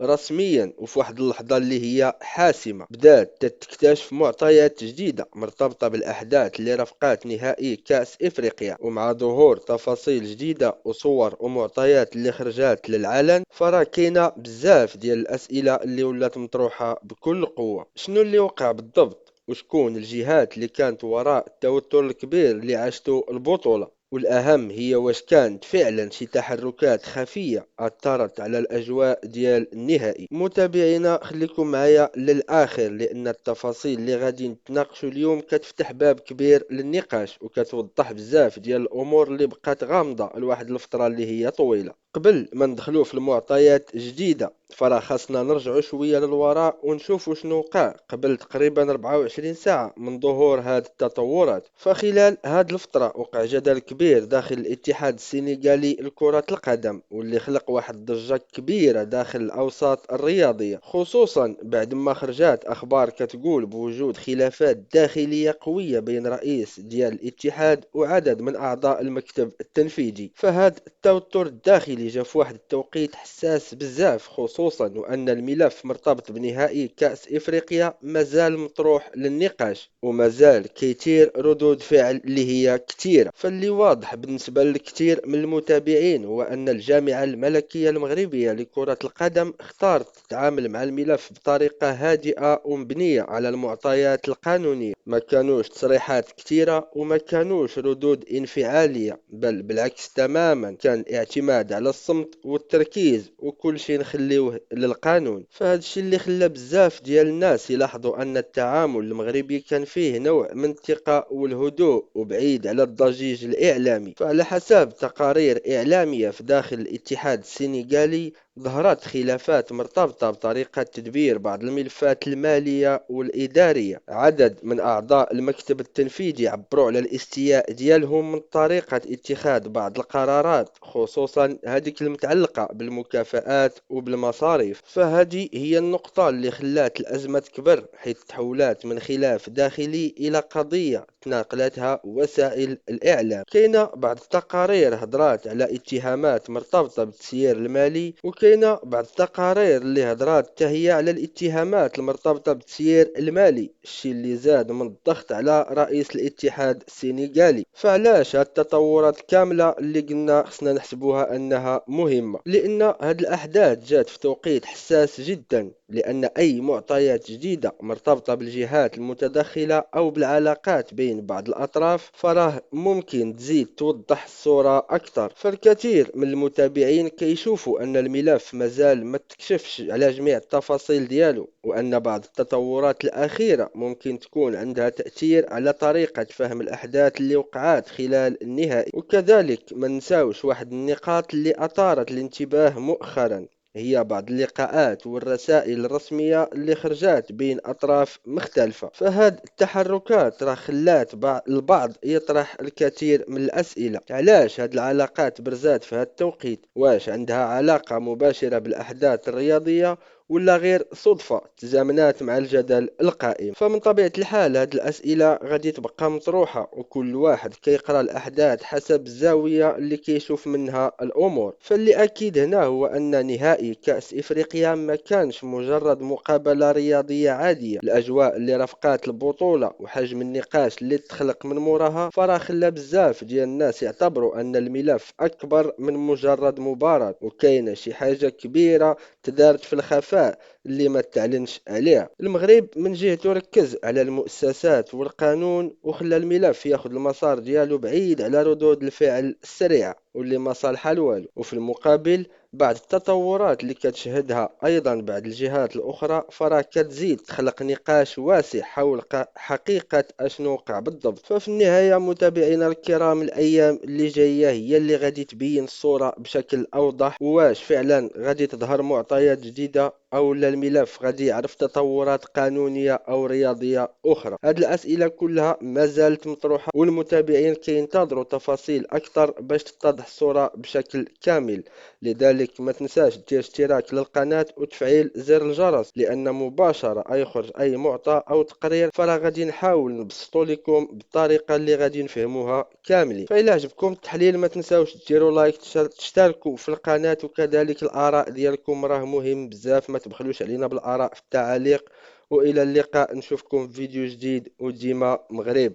رسميا وفي واحد اللحظة اللي هي حاسمة بدات تكتشف معطيات جديدة مرتبطة بالأحداث اللي رافقات نهائي كأس إفريقيا، ومع ظهور تفاصيل جديدة وصور ومعطيات اللي خرجات للعلن فراه كاينة بزاف ديال الأسئلة اللي ولات مطروحة بكل قوة. شنو اللي وقع بالضبط؟ وشكون الجهات اللي كانت وراء التوتر الكبير اللي عاشته البطولة؟ والأهم هي واش كانت فعلا شي تحركات خفية أثرت على الأجواء ديال النهائي. متابعينا خليكم معايا للآخر، لأن التفاصيل اللي غادي نتناقشوا اليوم كتفتح باب كبير للنقاش وكتوضح بزاف ديال الأمور اللي بقات غامضة لواحد الفترة اللي هي طويلة. قبل ما ندخلوا في المعطيات جديدة فراه خاصنا نرجعوا شوية للوراء ونشوفوا شنو وقع قبل تقريبا 24 ساعة من ظهور هذه التطورات. فخلال هذه الفترة وقع جدل كبير داخل الاتحاد السنغالي لكرة القدم، واللي خلق واحد الضجة كبيرة داخل الأوساط الرياضية، خصوصا بعد ما خرجات أخبار كتقول بوجود خلافات داخلية قوية بين رئيس ديال الاتحاد وعدد من أعضاء المكتب التنفيذي. فهذا التوتر الداخلي جا في واحد التوقيت حساس بزاف، خصوصا وأن الملف مرتبط بنهائي كأس إفريقيا مازال مطروح للنقاش ومازال كيثير ردود فعل اللي هي كثيرة. فاللي واضح بالنسبة لكثير من المتابعين هو أن الجامعة الملكية المغربية لكرة القدم اختارت تتعامل مع الملف بطريقة هادئة ومبنية على المعطيات القانونية. ما كانوش تصريحات كثيرة وما كانوش ردود انفعالية، بل بالعكس تماما كان اعتماد على الصمت والتركيز وكل شيء نخليوه للقانون. فهذا الشيء اللي خلى بزاف ديال الناس يلاحظوا أن التعامل المغربي كان فيه نوع من الثقة والهدوء وبعيد على الضجيج الإعلامي. فعلى حسب تقارير إعلامية في داخل الاتحاد السنغالي ظهرت خلافات مرتبطة بطريقة تدبير بعض الملفات المالية والإدارية. عدد من أعضاء المكتب التنفيذي عبروا على الاستياء ديالهم من طريقة اتخاذ بعض القرارات، خصوصا هذيك المتعلقة بالمكافآت وبالمصاريف. فهذه هي النقطة اللي خلات الأزمة تكبر، حيث تحولات من خلاف داخلي إلى قضية تناقلتها وسائل الإعلام. كاينة بعض التقارير هضرات على اتهامات مرتبطة بالتسيير المالي، وكاينة بعض التقارير اللي هضرات حتى هي على الاتهامات المرتبطة بالتسيير المالي، الشيء اللي زاد من الضغط على رئيس الاتحاد السنغالي. فعلاش هاد التطورات كاملة اللي قلنا خصنا نحسبوها أنها مهمة؟ لأن هاد الأحداث جات في توقيت حساس جدا، لأن أي معطيات جديدة مرتبطة بالجهات المتدخلة أو بالعلاقات بين بعض الأطراف فراه ممكن تزيد توضح الصورة أكثر. فالكثير من المتابعين كيشوفوا أن الملف مازال ما تكشفش على جميع التفاصيل ديالو، وأن بعض التطورات الأخيرة ممكن تكون عندها تأثير على طريقة فهم الأحداث اللي وقعات خلال النهائي. وكذلك ما نساوش واحد النقاط اللي أثارت الانتباه مؤخرا، هي بعض اللقاءات والرسائل الرسمية اللي خرجت بين أطراف مختلفة. فهاد التحركات راه خلات البعض يطرح الكثير من الأسئلة: علاش هاد العلاقات برزات في هاد التوقيت؟ واش عندها علاقة مباشرة بالأحداث الرياضية ولا غير صدفة تزامنات مع الجدل القائم؟ فمن طبيعة الحال هاد الأسئلة غادي تبقى مطروحة، وكل واحد كيقرأ الأحداث حسب الزاوية اللي كيشوف منها الأمور. فاللي أكيد هنا هو أن نهائي كأس إفريقيا ما كانش مجرد مقابلة رياضية عادية. الأجواء اللي رافقات البطولة وحجم النقاش اللي تخلق من موراها فراه خلى بزاف ديال الناس يعتبروا أن الملف أكبر من مجرد مباراة، وكاينة شي حاجة كبيرة تدارت في الخفاء اللي ما تعلنش عليها. المغرب من جهته ركز على المؤسسات والقانون وخلى الملف ياخذ المسار ديالو بعيد على ردود الفعل السريعة واللي ما صالحة لوالو. وفي المقابل بعض التطورات اللي كتشهدها أيضا بعض الجهات الأخرى فراه كتزيد تخلق نقاش واسع حول حقيقة أشنو وقع بالضبط. ففي النهاية متابعينا الكرام، الأيام اللي جاية هي اللي غادي تبين الصورة بشكل أوضح، واش فعلا غادي تظهر معطيات جديدة أو لا الملف غادي يعرف تطورات قانونية أو رياضية أخرى. هذه الأسئلة كلها ما زالت مطروحة، والمتابعين كينتظروا تفاصيل أكثر باش تتضح الصورة بشكل كامل. لذلك كذلك ما تنساش دير اشتراك للقناة وتفعيل زر الجرس، لأن مباشرة يخرج أي معطى أو تقرير فراه غادي نحاول نبسطو لكم بالطريقة اللي غادي نفهموها كاملين. فإلا عجبكم التحليل ما تنساوش ديروا لايك، تشتركوا في القناة، وكذلك الآراء ديالكم راه مهم بزاف، ما تبخلوش علينا بالآراء في التعاليق. وإلى اللقاء، نشوفكم في فيديو جديد، وديما مغرب.